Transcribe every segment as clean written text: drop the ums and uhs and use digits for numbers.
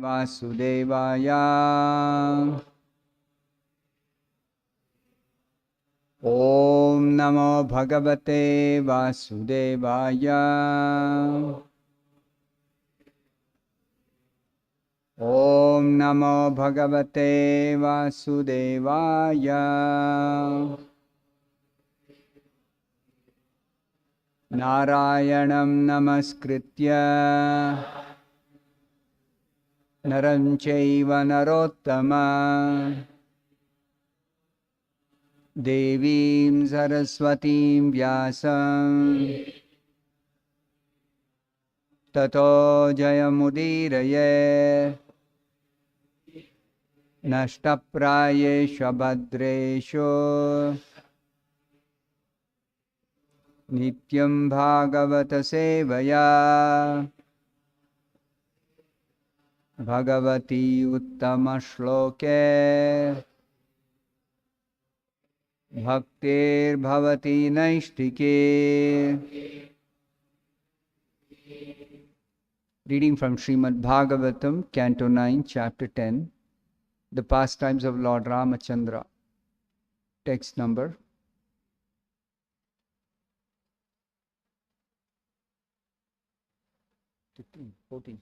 वासुदेवाय ओम नमो भगवते वासुदेवाय ओम नमो भगवते वासुदेवाय नारायणं नमस्कृत्य नरं चैव नरोत्तमं देवीं सरस्वतीं व्यासं ततो जयमुदीरये नष्टप्रायेषु भद्रेषु नित्यं भागवत सेवया भगवती उत्तम श्लोके भक्तिर्भवती नैष्टिके. Reading from Srimad Bhagavatam, Canto 9, Chapter 10, The Pastimes of Lord Ramachandra. Text number 14.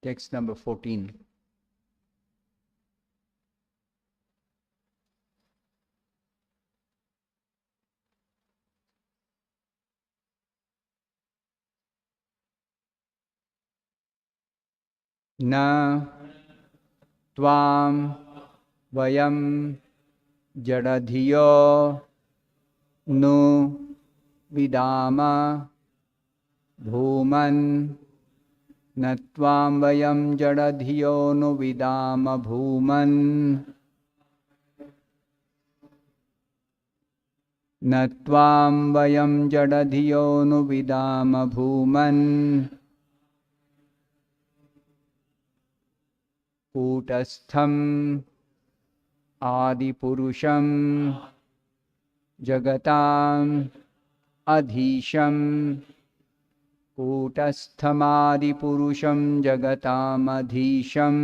Text number 14. Na tvam vayam jadadhiyo nu vidama bhuman na tvam vayam jadadhiyo nu vidama bhuman na tvam vayam jadadhiyo nu vidama bhuman कूटस्थम आदिपुरुषम जगताम अधीशम कूटस्थमादिपुरुषम जगताम अधीशम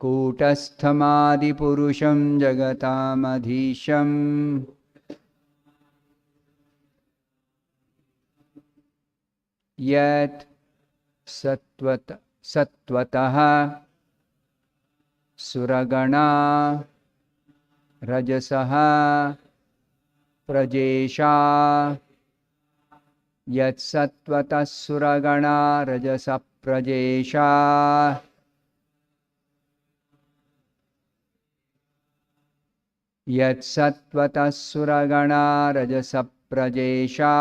कूटस्थमादिपुरुषम जगताम अधीशम यत् सत्वतः सुरगणा रजसः प्रजेशा यत् सत्वतः सुरगणा रजस प्रजेशा यत् सत्वतः सुरगणा रजस प्रजेशा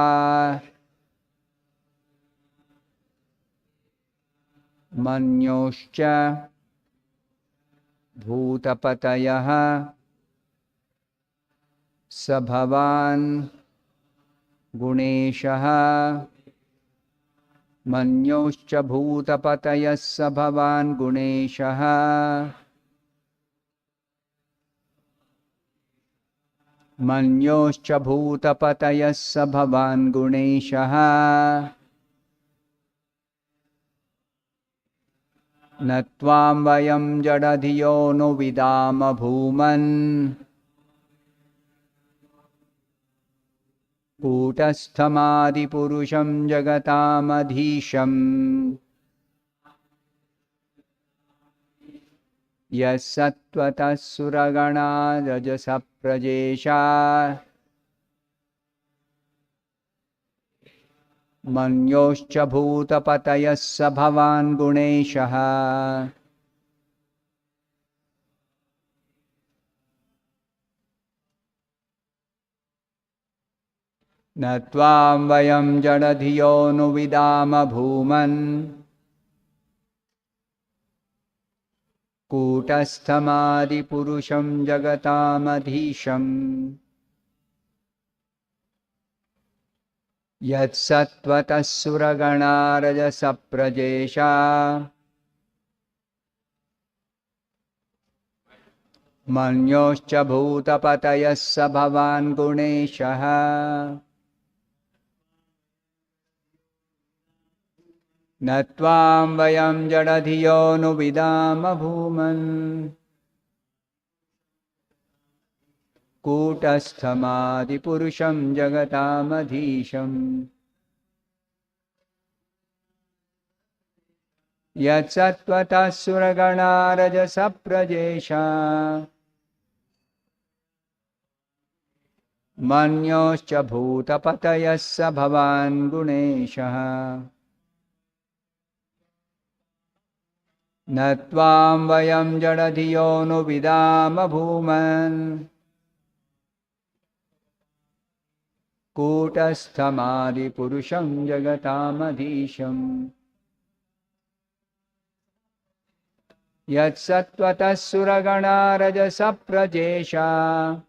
मन्योश्च भूतपतयः स भवान् गुणेशः मन्योश्च भूतपतयः स भवान् गुणेशः मन्योश्च भूतपतयः स भवान् गुणेशः न त्वां वयं जडधियो नु विदाम भूमन् कूटस्थमादिपुरुषं जगतामधीशम् यः सत्त्वतः सुरगणा रजसः प्रजेशा मन्योश्च भूतपतयः स भवान् गुणेशः न त्वां वयं जडधियो नु विदाम भूमन् कूटस्थमादिपुरुषं जगतामधीशम् यत्सत्त्वतः सुरगणा रजस प्रजेशा Manyoscha bhutapatayassa bhavan guneshah Natvam vayam jadadhiyo nu vidama bhuman Kutasthamadi purusham jagatam Yat sattvata suragana rajasa prajesha Manyoscha bhutapatayassa bhavan guneshah Natvam vayam jadadhiyo nu vidama bhuman Kutasthamadi purusham jagatam Yat sattvata suragana rajasa prajesha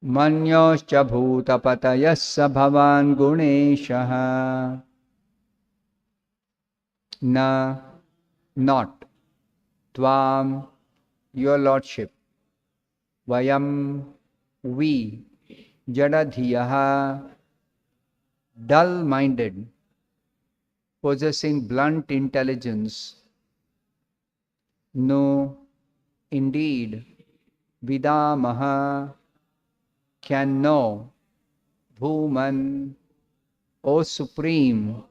Manyoscha bhutapatayassa bhavan guneshah Na, not, Tvam, your lordship, Vayam, we, Jadadhiyaha, dull-minded, possessing blunt intelligence, No, indeed, Vidamaha, can know, Bhuman, O Supreme,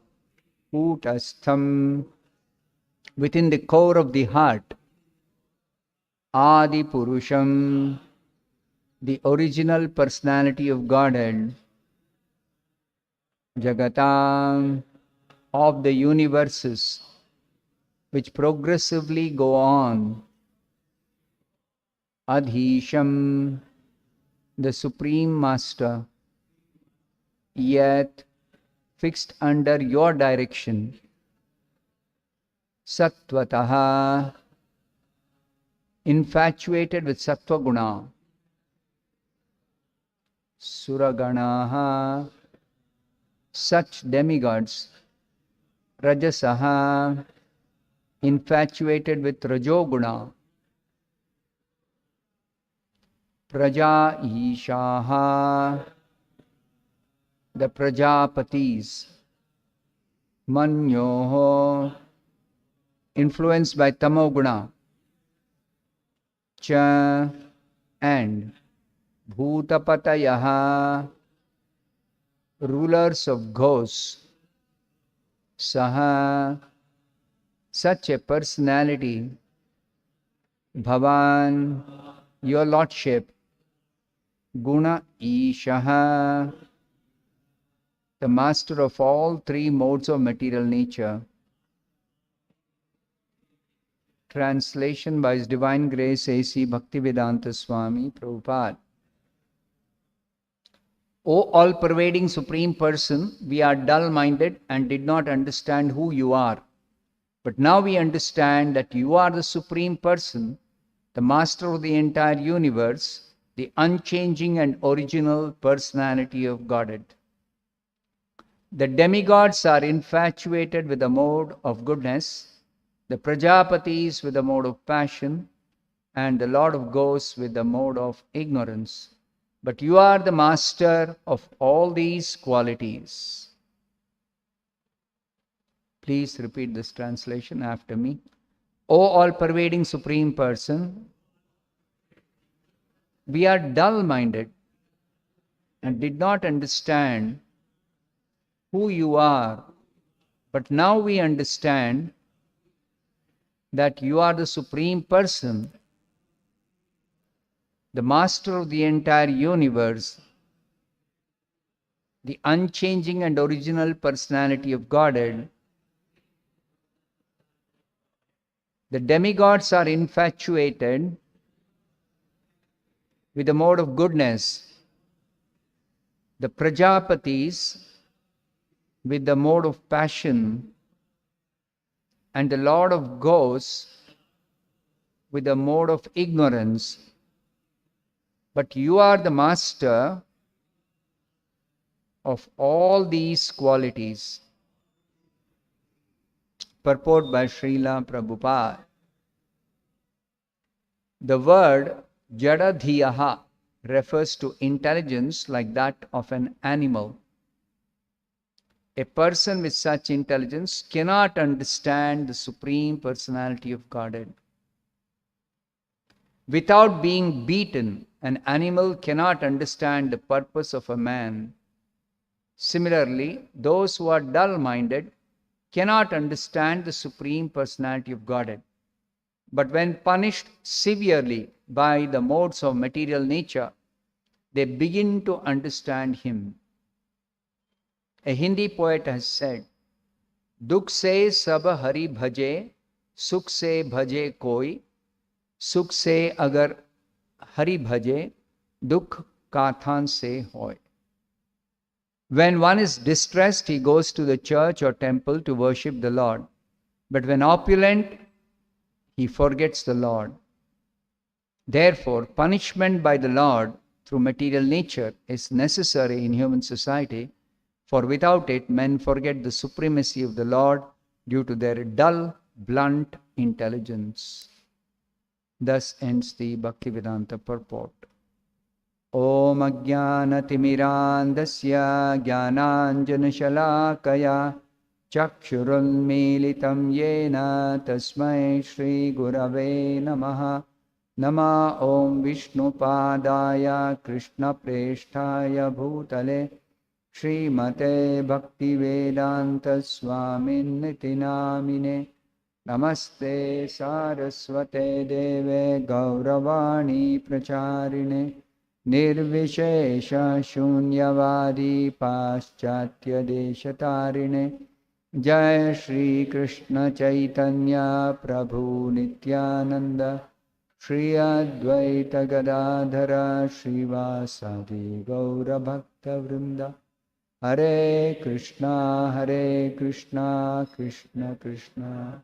Kutastham, within the core of the heart, Adi Purusham, the original personality of Godhead, Jagatam, of the universes, which progressively go on, Adhisham, the Supreme Master, yet fixed under your direction, Sattvataha, infatuated with Sattva Guna, Suraganaha, such demigods, Rajasaha, infatuated with Rajoguna, Praja Ishaha, the Prajapatis, Manyoho, influenced by Tamoguna, Cha, and Bhutapatayaha, rulers of ghosts, Saha, such a personality, Bhavan, your lordship, Guna Ishaha, the master of all three modes of material nature. Translation by His Divine Grace A.C. Bhaktivedanta Swami Prabhupada. O all-pervading Supreme Person, we are dull-minded and did not understand who you are. But now we understand that you are the Supreme Person, the Master of the entire universe, the unchanging and original personality of Godhead. The demigods are infatuated with the mode of goodness, the Prajapatis with the mode of passion, and the Lord of Ghosts with the mode of ignorance. But you are the master of all these qualities. Please repeat this translation after me. O all-pervading Supreme Person, we are dull-minded and did not understand who you are, but now we understand that you are the Supreme Person, the Master of the entire universe, the unchanging and original personality of Godhead. The demigods are infatuated with the mode of goodness, the Prajapatis with the mode of passion, and the Lord of Ghosts with the mode of ignorance. But you are the master of all these qualities. Purport by Srila Prabhupada. The word Jadadhiyaha refers to intelligence like that of an animal. A person with such intelligence cannot understand the Supreme Personality of Godhead. Without being beaten, an animal cannot understand the purpose of a man. Similarly, those who are dull-minded cannot understand the Supreme Personality of Godhead. But when punished severely by the modes of material nature, they begin to understand Him. A Hindi poet has said, "Dukh se sab hari bhaje, sukh se bhaje koi, sukh se agar hari bhaje, dukh kathan se hoy." When one is distressed, he goes to the church or temple to worship the Lord. But when opulent, he forgets the Lord. Therefore, punishment by the Lord through material nature is necessary in human society, for without it, men forget the supremacy of the Lord due to their dull, blunt intelligence. Thus ends the Bhaktivedanta purport. Om Ajnanatimmirandasya Jnananjanashalakaya Chakshurunmilitam Yena Tasmai Shri Gurave Namaha. Nama Om Vishnupadaya Krishna Presthaya Bhutale Srimate Bhaktivedanta Swaminiti Namine. Namaste Saraswate Deve Gauravani Pracharine Nirvishesha Shunyavadi Paschatya Deshatarine. Jai Shri Krishna Chaitanya Prabhu Nityananda Shri Advaita Gadadhara Srivasadi Gaura Bhakta Vrinda. Hare Krishna Krishna Krishna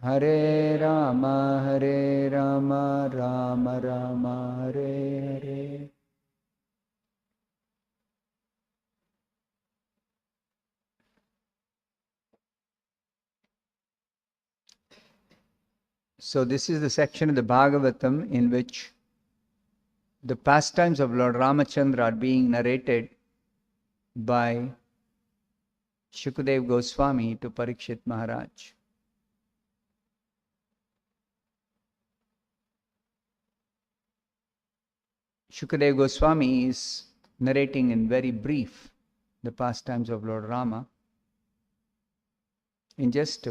Hare Rama Rama Rama Hare Hare. So this is the section of the Bhagavatam in which the pastimes of Lord Ramachandra are being narrated by Shukadev Goswami to Parikshit Maharaj. Shukadev Goswami is narrating in very brief the pastimes of Lord Rama in just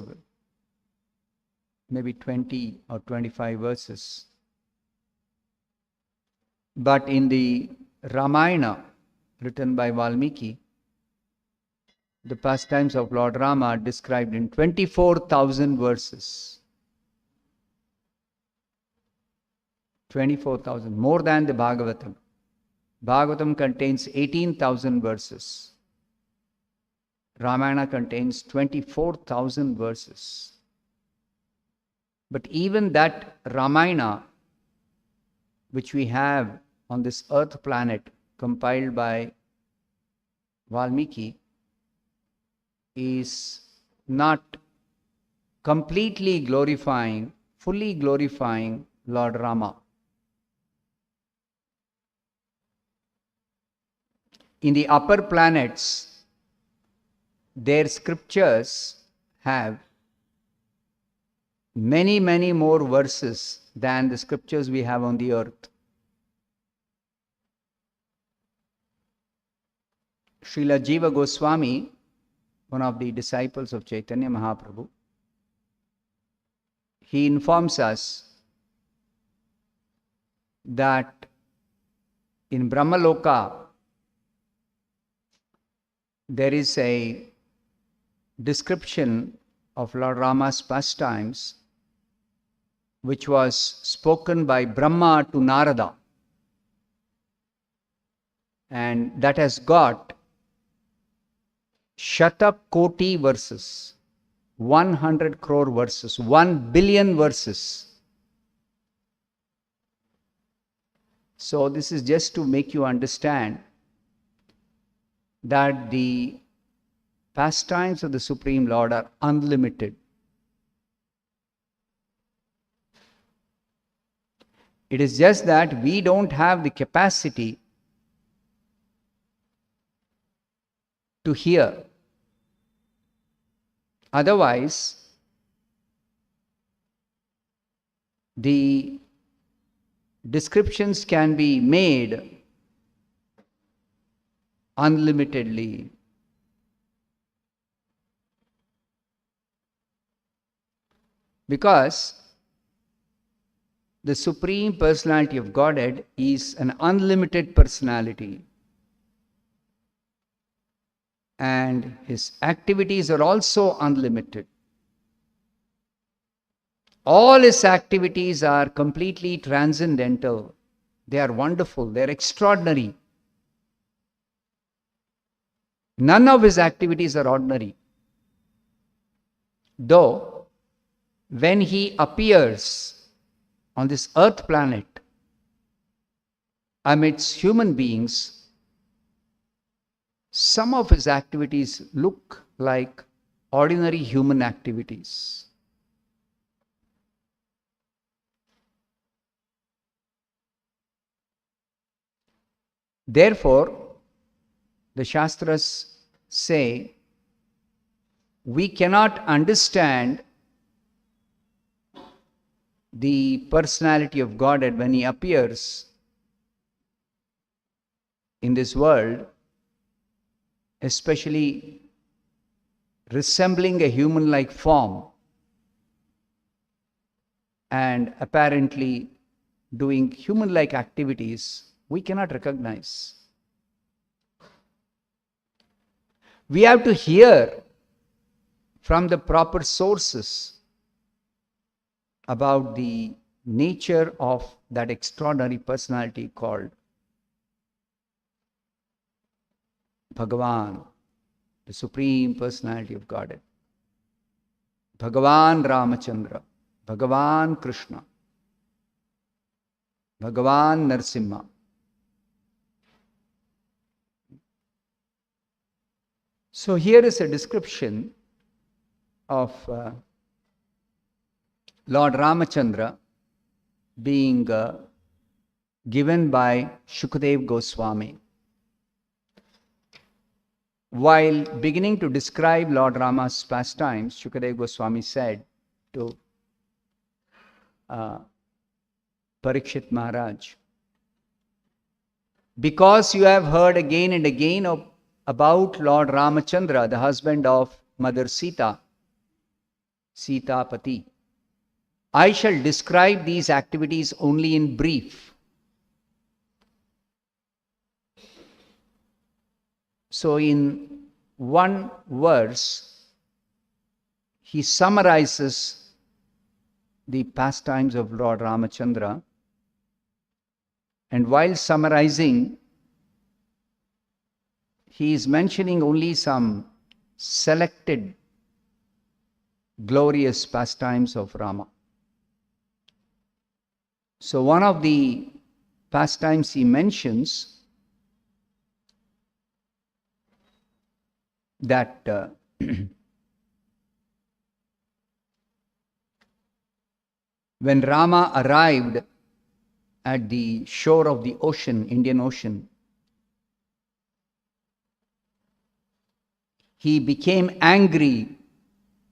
maybe 20 or 25 verses. But in the Ramayana written by Valmiki, the pastimes of Lord Rama are described in 24,000 verses. 24,000, more than the Bhagavatam. Bhagavatam contains 18,000 verses. Ramayana contains 24,000 verses. But even that Ramayana, which we have on this earth planet, compiled by Valmiki, is not completely glorifying, fully glorifying Lord Rama. In the upper planets, their scriptures have many, many more verses than the scriptures we have on the earth. Srila Jiva Goswami, one of the disciples of Chaitanya Mahaprabhu, he informs us that in Brahmaloka there is a description of Lord Rama's pastimes which was spoken by Brahma to Narada, and that has got Shata Koti verses, 100 crore verses, 1 billion verses. So this is just to make you understand that the pastimes of the Supreme Lord are unlimited. It is just that we don't have the capacity to hear. Otherwise, the descriptions can be made unlimitedly. Because the Supreme Personality of Godhead is an unlimited personality. And his activities are also unlimited. All his activities are completely transcendental. They are wonderful. They are extraordinary. None of his activities are ordinary. Though, when he appears on this earth planet amidst human beings, some of his activities look like ordinary human activities. Therefore, the Shastras say we cannot understand the personality of Godhead when he appears in this world, especially resembling a human-like form and apparently doing human-like activities, we cannot recognize. We have to hear from the proper sources about the nature of that extraordinary personality called Bhagavan, the Supreme Personality of Godhead. Bhagavan Ramachandra, Bhagavan Krishna, Bhagavan Narsimha. So here is a description of Lord Ramachandra being given by Shukadeva Goswami. While beginning to describe Lord Rama's pastimes, Shukadeva Goswami said to Parikshit Maharaj, because you have heard again and again about Lord Ramachandra, the husband of Mother Sita, Sitapati, I shall describe these activities only in brief. So in one verse, he summarizes the pastimes of Lord Ramachandra, and while summarizing, he is mentioning only some selected glorious pastimes of Rama. So one of the pastimes he mentions that when Rama arrived at the shore of the ocean, Indian Ocean, he became angry,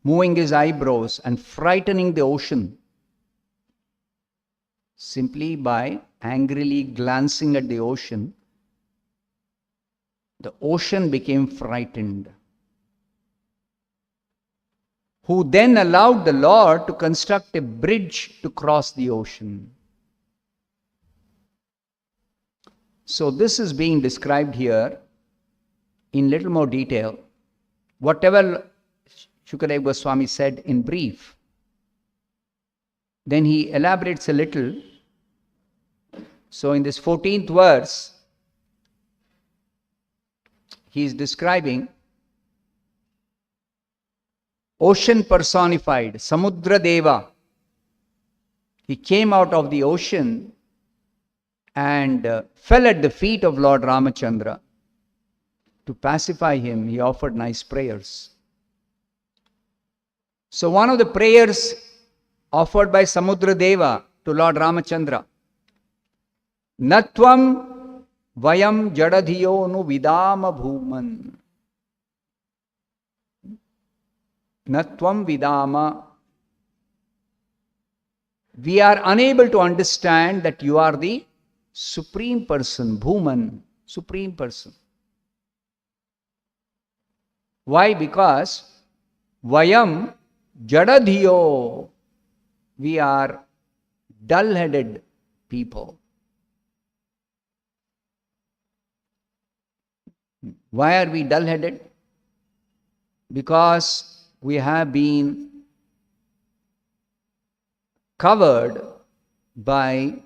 moving his eyebrows and frightening the ocean simply by angrily glancing at the ocean. The ocean became frightened, who then allowed the Lord to construct a bridge to cross the ocean. So this is being described here in little more detail. Whatever Shukadeva Goswami said in brief, then he elaborates a little. So in this 14th verse, he is describing ocean personified, Samudra Deva. He came out of the ocean and fell at the feet of Lord Ramachandra. To pacify him, he offered nice prayers. So one of the prayers offered by Samudra Deva to Lord Ramachandra Natvam vayam jadadhiyo nu vidama bhuman. Natvam vidama. We are unable to understand that you are the Supreme Person, Bhuman, Supreme Person. Why? Because vayam jadadhiyo. We are dull-headed people. Why are we dull-headed? Because we have been covered by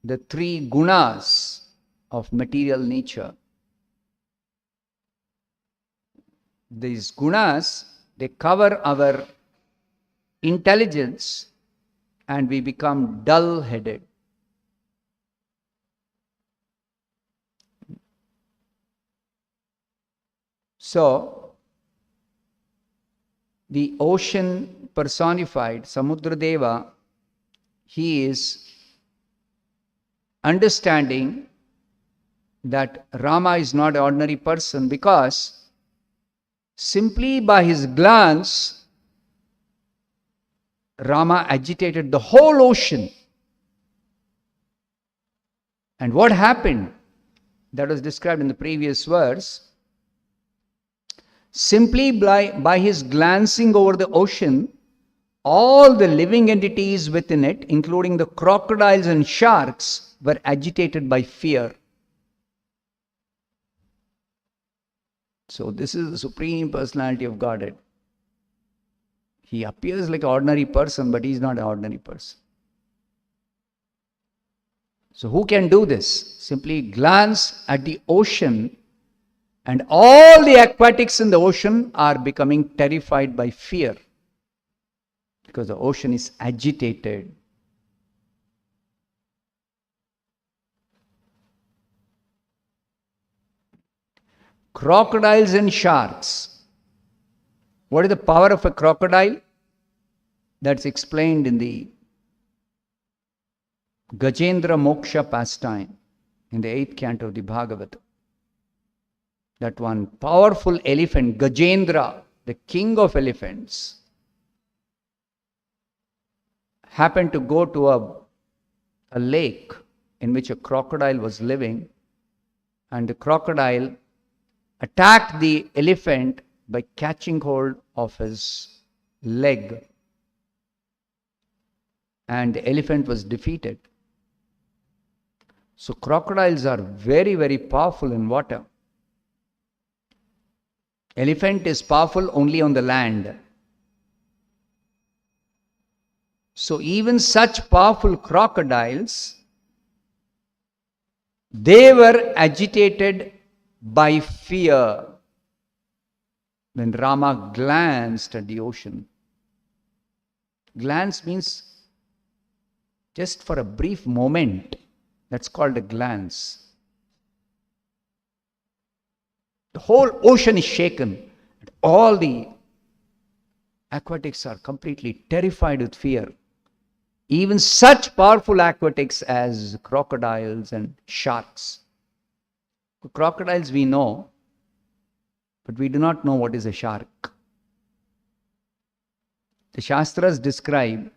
the three gunas of material nature. These gunas, they cover our intelligence and we become dull-headed. So, the ocean personified, Samudra Deva, he is understanding that Rama is not an ordinary person because simply by his glance, Rama agitated the whole ocean. And what happened? That was described in the previous verse. Simply by his glancing over the ocean, all the living entities within it, including the crocodiles and sharks, were agitated by fear. So this is the Supreme Personality of Godhead. He appears like an ordinary person, but he is not an ordinary person. So who can do this? Simply glance at the ocean and all the aquatics in the ocean are becoming terrified by fear because the ocean is agitated. Crocodiles and sharks. What is the power of a crocodile? That's explained in the Gajendra Moksha pastime in the 8th canto of the Bhagavatam. That one powerful elephant, Gajendra, the king of elephants, happened to go to a lake in which a crocodile was living, and the crocodile attacked the elephant by catching hold of his leg, and the elephant was defeated. So crocodiles are very, very powerful in water. Elephant is powerful only on the land. So even such powerful crocodiles, they were agitated by fear when Rama glanced at the ocean. Glance means just for a brief moment. That's called a glance. The whole ocean is shaken. All the aquatics are completely terrified with fear. Even such powerful aquatics as crocodiles and sharks. Crocodiles we know, but we do not know what is a shark. The Shastras describe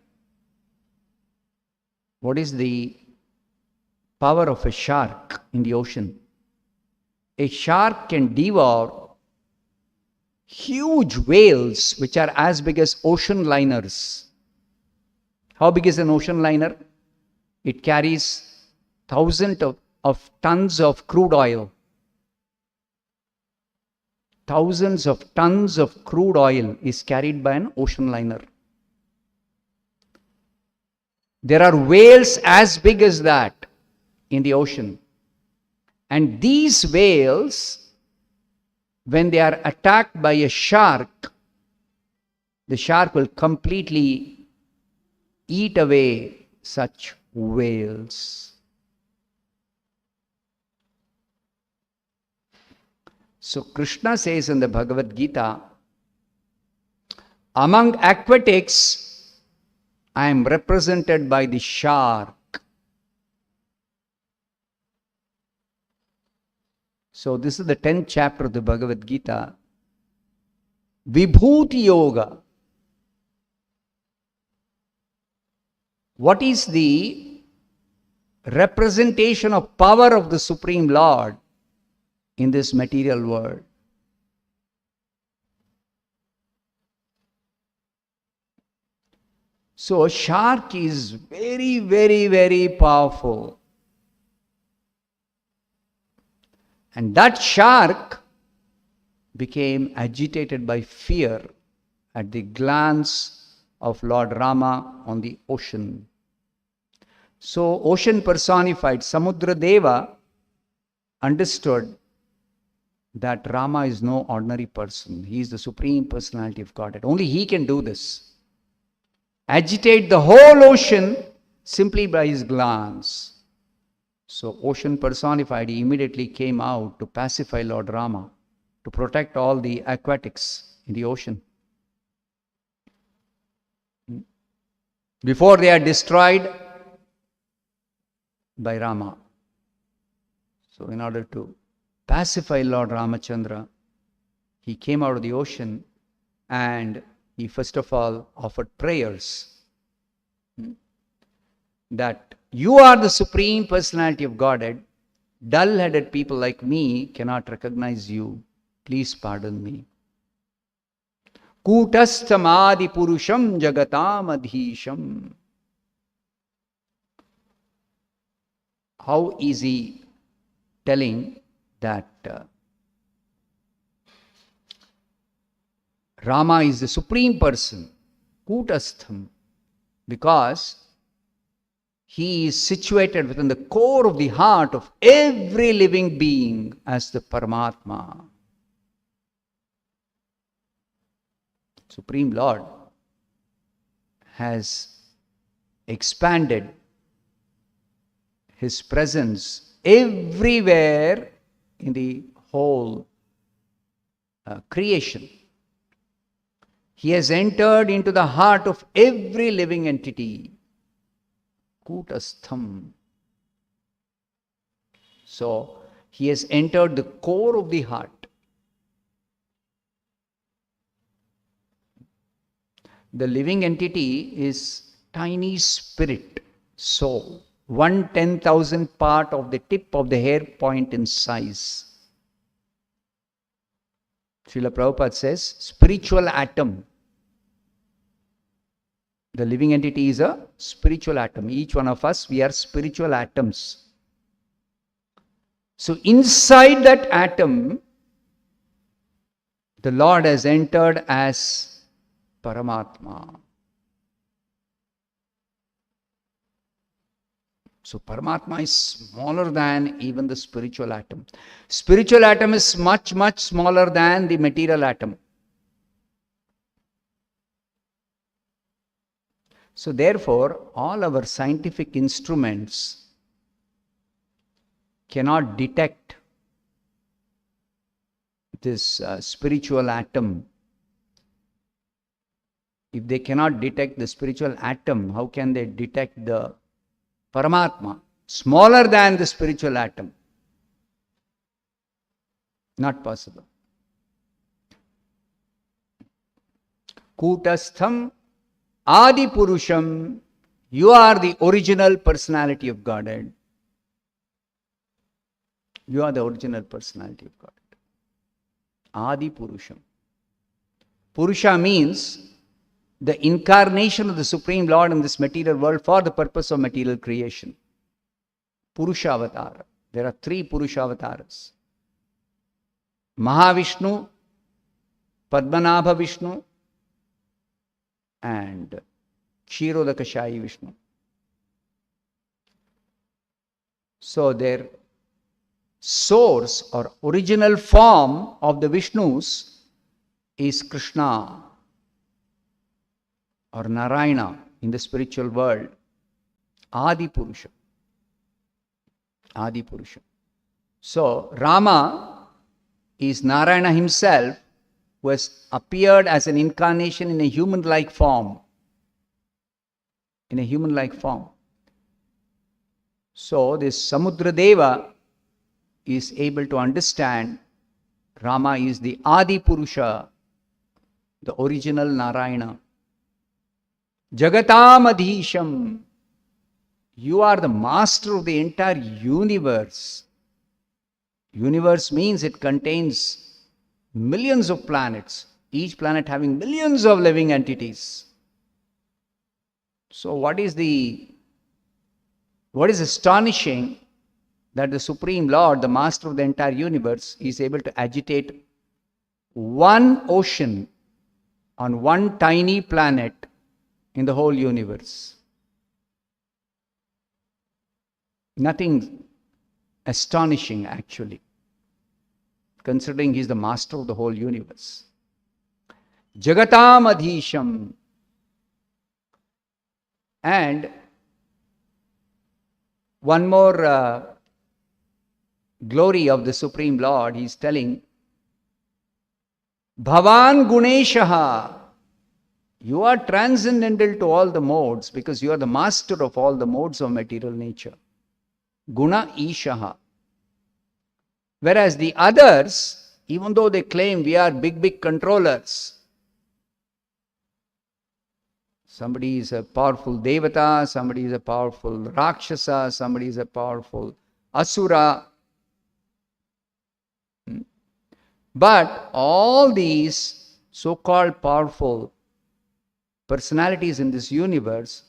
what is the power of a shark in the ocean. A shark can devour huge whales which are as big as ocean liners. How big is an ocean liner? It carries thousands of tons of crude oil. Thousands of tons of crude oil is carried by an ocean liner. There are whales as big as that in the ocean. And these whales, when they are attacked by a shark, the shark will completely eat away such whales. So Krishna says in the Bhagavad Gita, among aquatics, I am represented by the shark. So this is the 10th chapter of the Bhagavad Gita. Vibhuti Yoga. What is the representation of power of the Supreme Lord in this material world? So a shark is very, very, very powerful. And that shark became agitated by fear at the glance of Lord Rama on the ocean. So ocean personified, Samudra Deva understood that Rama is no ordinary person. He is the Supreme Personality of Godhead. Only he can do this. Agitate the whole ocean simply by his glance. So ocean personified, he immediately came out to pacify Lord Rama, to protect all the aquatics in the ocean. Before they are destroyed by Rama. So in order to pacify Lord Ramachandra, he came out of the ocean and he first of all offered prayers that you are the Supreme Personality of Godhead. Dull-headed people like me cannot recognize you. Please pardon me. Kutastham adi purusham jagatam adhisham. How is he telling that Rama is the Supreme Person? Kutastham. Because he is situated within the core of the heart of every living being as the Paramatma. Supreme Lord has expanded his presence everywhere in the whole creation. He has entered into the heart of every living entity. Kutastham. So, he has entered the core of the heart. The living entity is tiny spirit, soul, 1/10,000th part of the tip of the hair point in size. Srila Prabhupada says, spiritual atom. The living entity is a spiritual atom. Each one of us, we are spiritual atoms. So inside that atom, the Lord has entered as Paramatma. So Paramatma is smaller than even the spiritual atom. Spiritual atom is much, much smaller than the material atom. So therefore, all our scientific instruments cannot detect this spiritual atom. If they cannot detect the spiritual atom, how can they detect the Paramatma, smaller than the spiritual atom? Not possible. Kutastham Adi Purusham, you are the original personality of Godhead. You are the original personality of Godhead. Adi Purusham. Purusha means the incarnation of the Supreme Lord in this material world for the purpose of material creation. Purushavatara. There are 3 Purushavataras. Mahavishnu, Padmanabha Vishnu, and Kshirodakashayi Vishnu. So their source or original form of the Vishnus is Krishna or Narayana in the spiritual world. Adi Purusha. Adi Purusha. So Rama is Narayana himself, who has appeared as an incarnation in a human-like form. In a human-like form. So this Samudra Deva is able to understand Rama is the Adi Purusha, the original Narayana. Jagatam Adhisham. You are the master of the entire universe. Universe means it contains millions of planets, each planet having millions of living entities. So what is astonishing that the Supreme Lord, the master of the entire universe, is able to agitate one ocean on one tiny planet in the whole universe. Nothing astonishing actually, considering he is the master of the whole universe. Jagatam Adhisham. And one more glory of the Supreme Lord, he is telling, Bhavan Guneshaha. You are transcendental to all the modes because you are the master of all the modes of material nature. Guna Ishaha. Whereas the others, even though they claim we are big controllers, somebody is a powerful Devata, somebody is a powerful Rakshasa, somebody is a powerful Asura. But all these so-called powerful personalities in this universe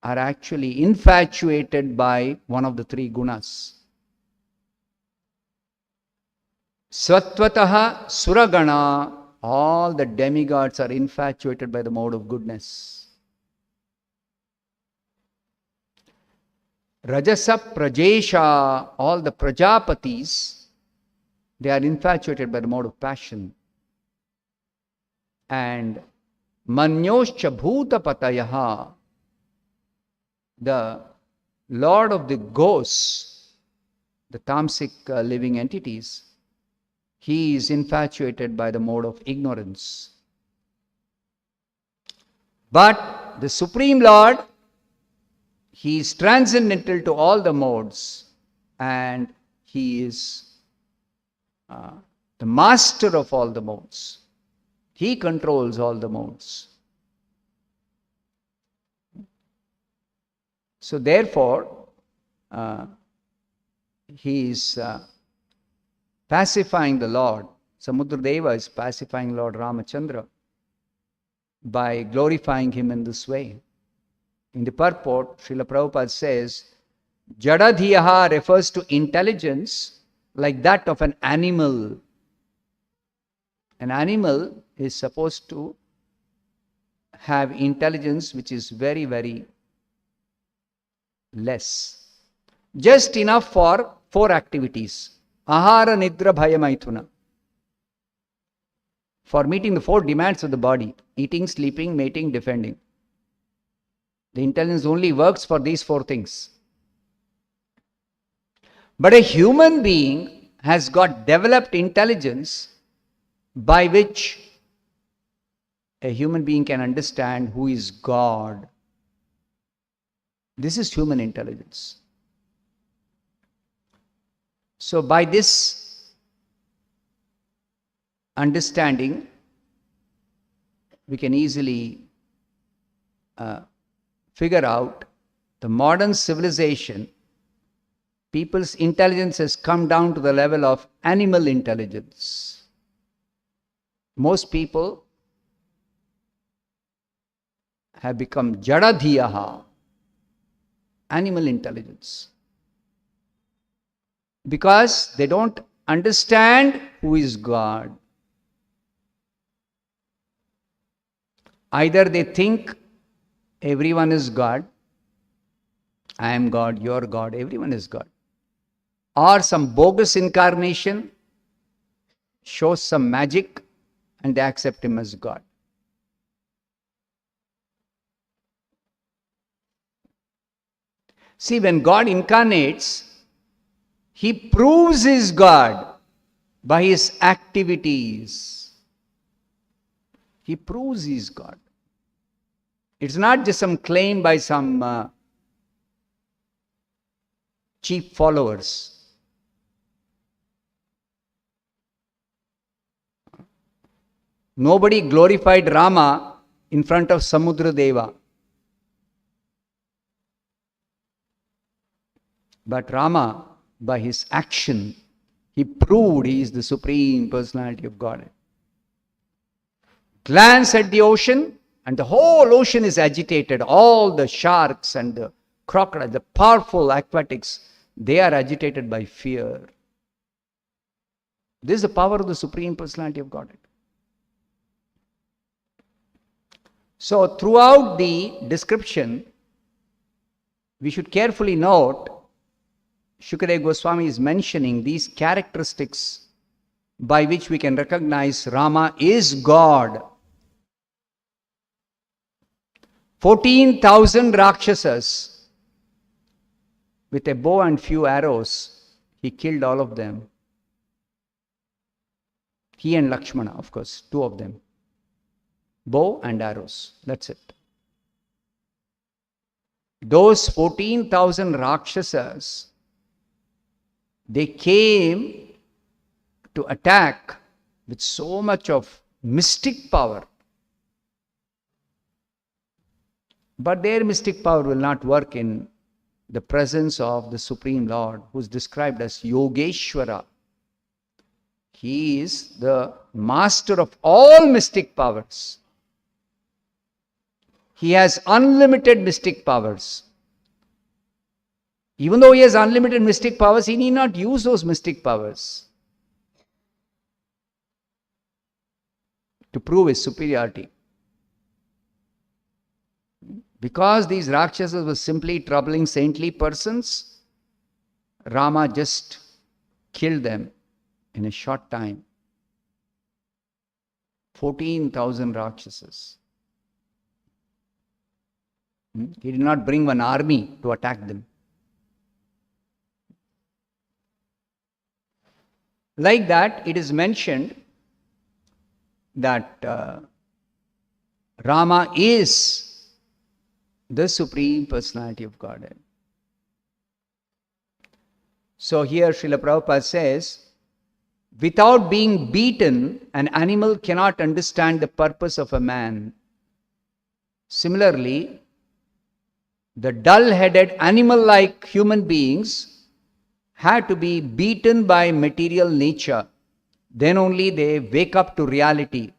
are actually infatuated by one of the three gunas. Satvataha Suragana. All the demigods are infatuated by the mode of goodness. Rajasa Prajesha. All the Prajapatis, they are infatuated by the mode of passion. And Manyoscha Bhutapatayaha. The Lord of the ghosts, the tamasic living entities, he is infatuated by the mode of ignorance. But the Supreme Lord, he is transcendental to all the modes and he is the master of all the modes. He controls all the modes. So therefore, he is pacifying the Lord. Samudradeva is pacifying Lord Ramachandra by glorifying him in this way. In the purport, Srila Prabhupada says, Jadadhiyaha refers to intelligence like that of an animal. An animal is supposed to have intelligence which is very, very less. Just enough for 4 activities. Ahara, Nidra, Bhaya, Maithuna. For meeting the 4 demands of the body. Eating, sleeping, mating, defending. The intelligence only works for these 4 things. But a human being has got developed intelligence by which a human being can understand who is God. This is human intelligence. So by this understanding, we can easily figure out the modern civilization, people's intelligence has come down to the level of animal intelligence. Most people have become jadadhiyaha, animal intelligence, because they don't understand who is God. Either they think everyone is God, I am God, you are God, everyone is God, or some bogus incarnation shows some magic and they accept him as God. See, when God incarnates, he proves his God by his activities. He proves he is God. It's not just some claim by some cheap followers. Nobody glorified Rama in front of Samudra Deva. But Rama, by his action, he proved he is the Supreme Personality of Godhead. Glance at the ocean, and the whole ocean is agitated. All the sharks and the crocodile, the powerful aquatics, they are agitated by fear. This is the power of the Supreme Personality of Godhead. So, throughout the description, we should carefully note, Shukadeva Goswami is mentioning these characteristics by which we can recognize Rama is God. 14,000 Rakshasas, with a bow and few arrows, he killed all of them. He and Lakshmana, of course, two of them. Bow and arrows, that's it. Those 14,000 Rakshasas, they came to attack with so much of mystic power. But their mystic power will not work in the presence of the Supreme Lord, who is described as Yogeshwara. He is the master of all mystic powers. He has unlimited mystic powers. Even though he has unlimited mystic powers, he need not use those mystic powers to prove his superiority. Because these Rakshasas were simply troubling saintly persons, Rama just killed them in a short time. 14,000 Rakshasas. He did not bring one army to attack them. Like that, it is mentioned that Rama is the Supreme Personality of Godhead. So here Srila Prabhupada says, without being beaten, an animal cannot understand the purpose of a man. Similarly, the dull-headed animal-like human beings had to be beaten by material nature. Then only they wake up to reality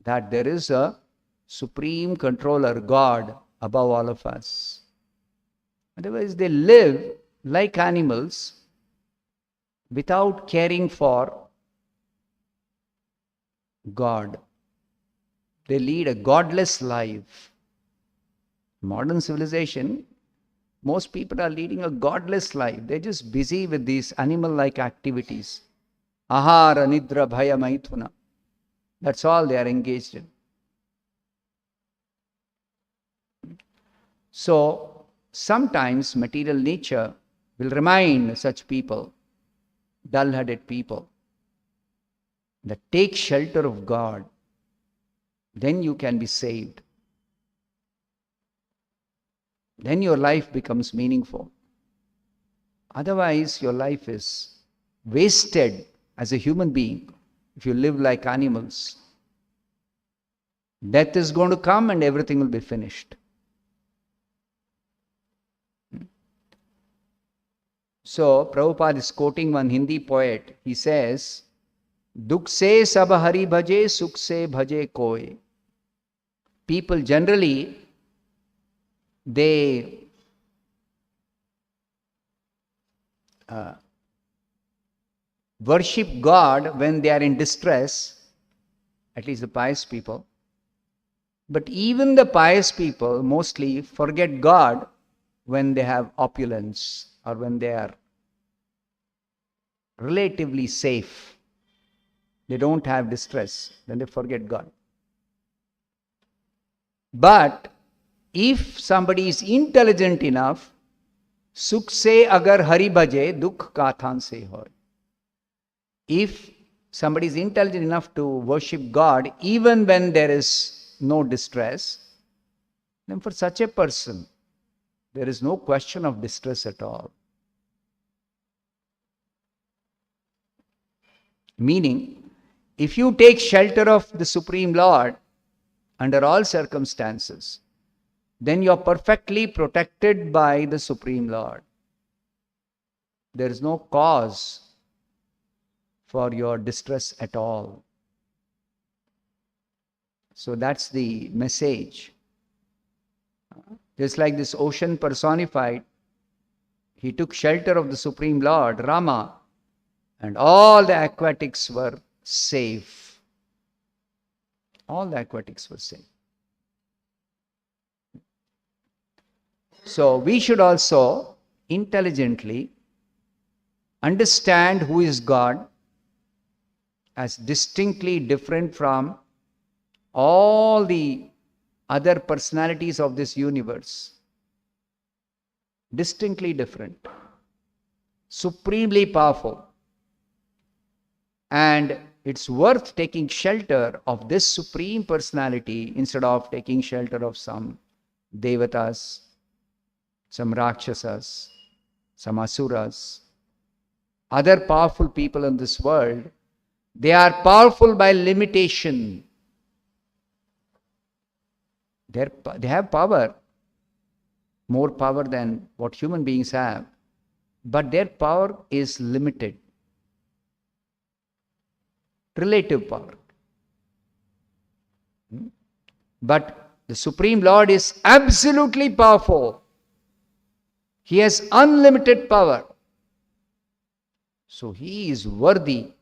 that there is a supreme controller, God, above all of us. Otherwise, they live like animals without caring for God. They lead a godless life. Modern civilization, most people are leading a godless life. They're just busy with these animal-like activities. Ahara, nidra, bhaya, maithuna. That's all they are engaged in. So, sometimes material nature will remind such people, dull-headed people, that take shelter of God, then you can be saved. Then your life becomes meaningful. Otherwise, your life is wasted as a human being if you live like animals. Death is going to come and everything will be finished. So, Prabhupada is quoting one Hindi poet. He says, Dukh se sab hari bhaje, sukh se bhaje koi. People generally, they worship God when they are in distress, at least the pious people. But even the pious people mostly forget God when they have opulence or when they are relatively safe. They don't have distress, then they forget God. But if somebody is intelligent enough, sukh se agar hari bhaje, dukh kathan se hoy. If somebody is intelligent enough to worship God even when there is no distress, then for such a person, there is no question of distress at all. Meaning, if you take shelter of the Supreme Lord under all circumstances, then you are perfectly protected by the Supreme Lord. There is no cause for your distress at all. So that's the message. Just like this ocean personified, he took shelter of the Supreme Lord, Rama, and all the aquatics were safe. All the aquatics were safe. So we should also intelligently understand who is God as distinctly different from all the other personalities of this universe. Distinctly different. Supremely powerful. And it's worth taking shelter of this Supreme Personality instead of taking shelter of some Devatas, some Rakshasas, some Asuras. Other powerful people in this world, they are powerful by limitation. They have power, more power than what human beings have, but their power is limited. Relative power. But the Supreme Lord is absolutely powerful. He has unlimited power. So he is worthy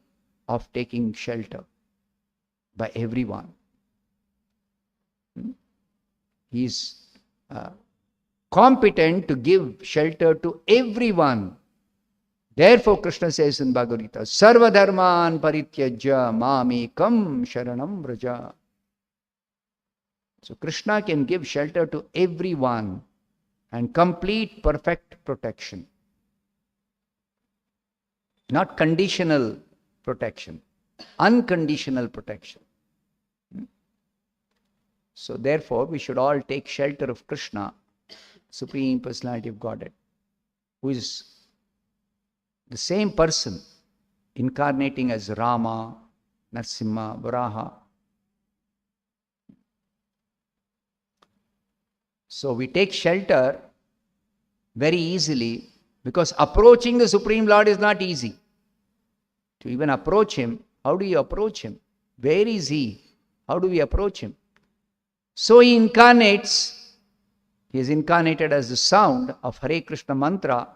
of taking shelter by everyone. He is competent to give shelter to everyone. Therefore, Krishna says in Bhagavad Gita, Sarva dharman parityajya mamekam sharanam vraja. So Krishna can give shelter to everyone and complete perfect protection. Not conditional protection, unconditional protection. So therefore, we should all take shelter of Krishna, Supreme Personality of Godhead, who is the same person incarnating as Rama, Narasimha, Varaha. So we take shelter very easily because approaching the Supreme Lord is not easy. To even approach Him, how do you approach Him? Where is He? How do we approach Him? So He incarnates, He is incarnated as the sound of Hare Krishna mantra.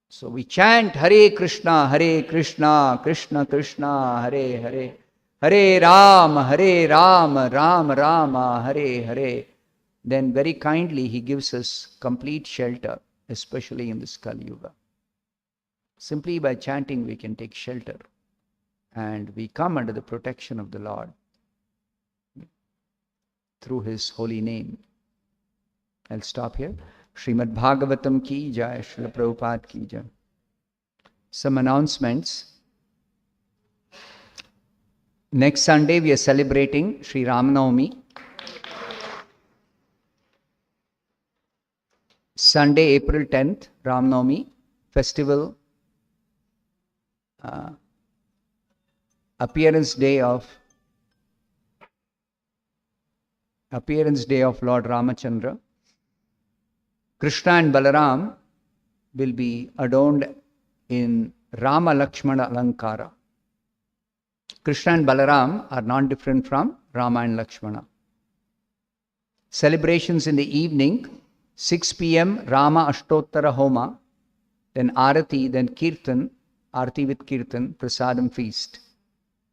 So we chant Hare Krishna, Krishna Krishna, Hare Hare, Hare Ram, Ram Rama, Hare Hare. Then very kindly He gives us complete shelter, especially in this Kali Yuga. Simply by chanting we can take shelter and we come under the protection of the Lord through His holy name. I'll stop here. Srimad Bhagavatam ki jai, Srila Prabhupada ki jai. Some announcements. Next Sunday we are celebrating Sri Ramanavami. Sunday, April 10th, Ramanavami festival. Appearance day of Lord Ramachandra. Krishna and Balaram will be adorned in Rama Lakshmana Alankara. Krishna and Balaram are not different from Rama and Lakshmana. Celebrations in the evening, 6 p.m. Rama Ashtottara Homa, then Arati, then Kirtan, Arati with Kirtan, Prasadam feast.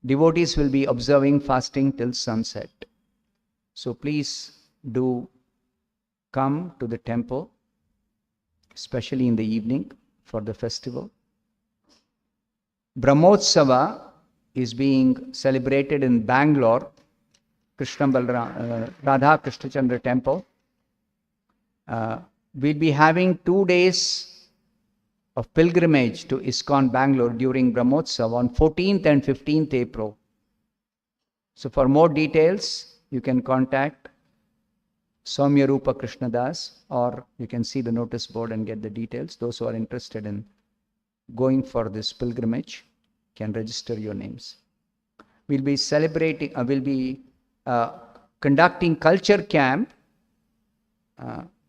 Devotees will be observing fasting till sunset. So please do come to the temple, especially in the evening for the festival. Brahmotsava is being celebrated in Bangalore, Radha Krishna Chandra temple. We'll be having 2 days of pilgrimage to ISKCON Bangalore during Brahmotsava on 14th and 15th April. So for more details, you can contact Soumya Rupa Krishnadas, or you can see the notice board and get the details, those who are interested in going for this pilgrimage. can register your names. We'll be celebrating, conducting culture camp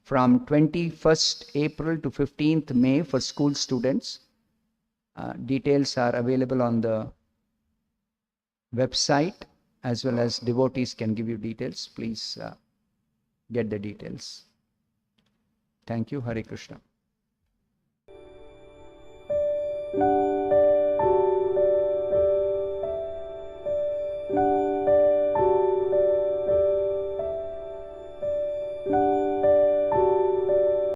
from 21st April to 15th May for school students. Details are available on the website, as well as devotees can give you details. Please get the details. Thank you. Hare Krishna.